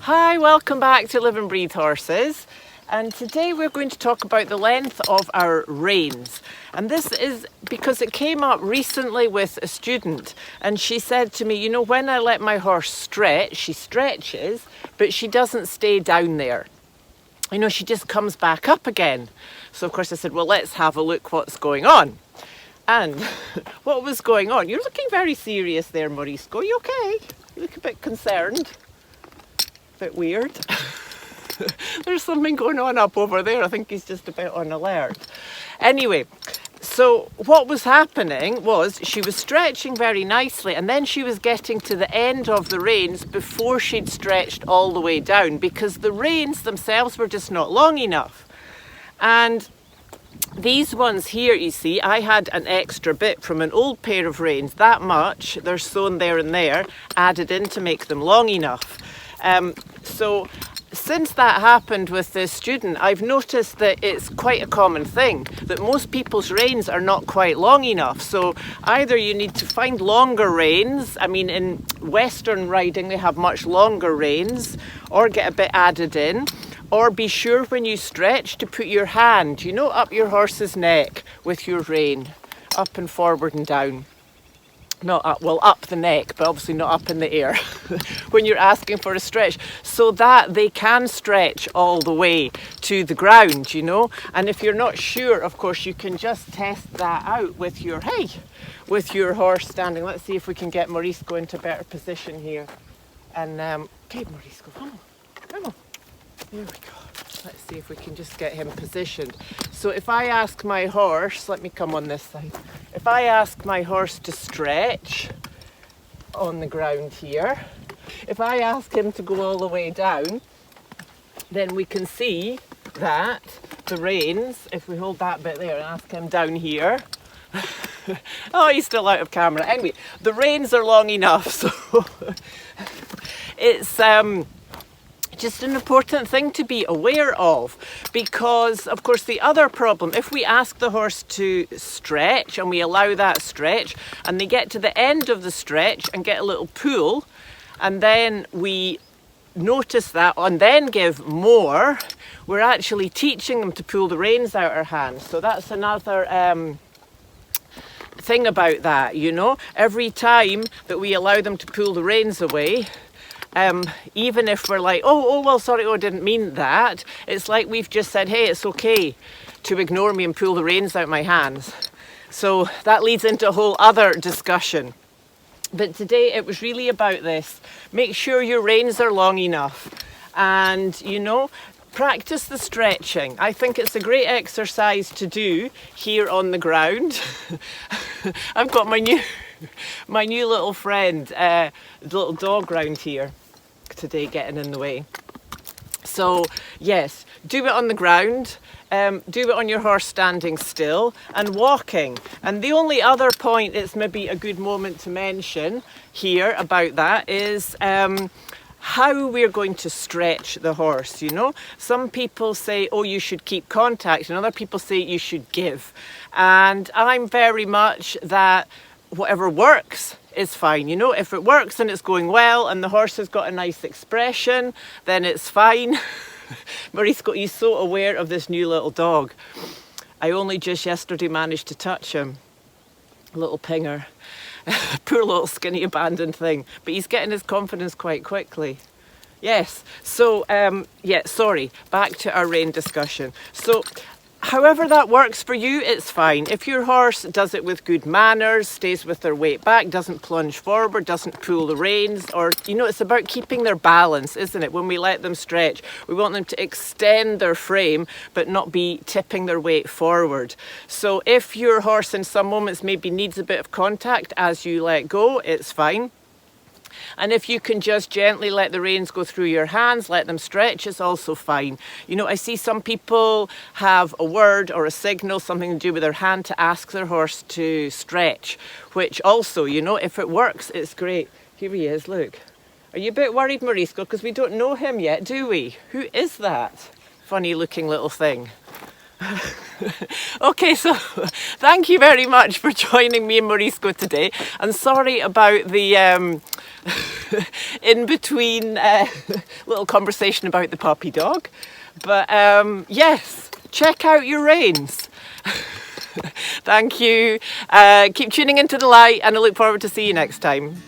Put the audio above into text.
Hi, welcome back to Live and Breathe Horses. And today we're going to talk about the length of our reins. And this is because it came up recently with a student, and she said to me, you know, when I let my horse stretch, she stretches, but she doesn't stay down there. You know, she just comes back up again. So of course I said, well, let's have a look what's going on. And what was going on? You're looking very serious there, Morisco. Are you okay? You look a bit concerned. A bit weird. There's something going on up over there. I think he's just a bit on alert. Anyway, so what was happening was she was stretching very nicely, and then she was getting to the end of the reins before she'd stretched all the way down, because the reins themselves were just not long enough. And these ones here, you see, I had an extra bit from an old pair of reins, that much, they're sewn there and there, added in to make them long enough. So since that happened with this student, I've noticed that it's quite a common thing, that most people's reins are not quite long enough. So either you need to find longer reins, I mean in Western riding they have much longer reins, or get a bit added in, or be sure when you stretch to put your hand, you know, up your horse's neck with your rein, up and forward and down. Not up, well, up the neck, but obviously not up in the air when you're asking for a stretch, so that they can stretch all the way to the ground, you know. And if you're not sure, of course, you can just test that out with your, with your horse standing. Let's see if we can get Morisco into a better position here. And, okay, Morisco, come on, come on. There we go. Let's see if we can just get him positioned. So if I ask my horse, let me come on this side. If I ask my horse to stretch on the ground here, if I ask him to go all the way down, then we can see that the reins, if we hold that bit there and ask him down here, oh, he's still out of camera. Anyway, the reins are long enough, so it's just an important thing to be aware of, because of course the other problem, if we ask the horse to stretch and we allow that stretch and they get to the end of the stretch and get a little pull, and then we notice that and then give more, we're actually teaching them to pull the reins out our hands. So that's another thing about that, you know. Every time that we allow them to pull the reins away, even if we're like, oh, well, sorry, I didn't mean that. It's like we've just said, hey, it's okay to ignore me and pull the reins out my hands. So that leads into a whole other discussion. But today it was really about this. Make sure your reins are long enough, and, you know, practice the stretching. I think it's a great exercise to do here on the ground. I've got my new little friend, the little dog round here today getting in the way. So yes, do it on the ground, do it on your horse standing still and walking. And the only other point it's maybe a good moment to mention here about that is how we're going to stretch the horse, you know. Some people say, oh, you should keep contact, and other people say you should give. And I'm very much that whatever works is fine, you know. If it works and it's going well and the horse has got a nice expression, then it's fine. Morisco, he's so aware of this new little dog. I only just yesterday managed to touch him. Little pinger. Poor little skinny abandoned thing. But he's getting his confidence quite quickly. Yes, so, yeah, sorry, back to our rein discussion. So, however that works for you, it's fine. If your horse does it with good manners, stays with their weight back, doesn't plunge forward, doesn't pull the reins, or, you know, it's about keeping their balance, isn't it? When we let them stretch, we want them to extend their frame, but not be tipping their weight forward. So if your horse in some moments maybe needs a bit of contact as you let go, it's fine. And if you can just gently let the reins go through your hands, let them stretch, it's also fine. You know, I see some people have a word or a signal, something to do with their hand, to ask their horse to stretch, which also, you know, if it works, it's great. Here he is, look. Are you a bit worried, Morisco? Because we don't know him yet, do we? Who is that funny looking little thing? Okay, so thank you very much for joining me and Morisco today, and sorry about the in between little conversation about the puppy dog. But yes, check out your reins. Thank you. Keep tuning into the light, and I look forward to see you next time.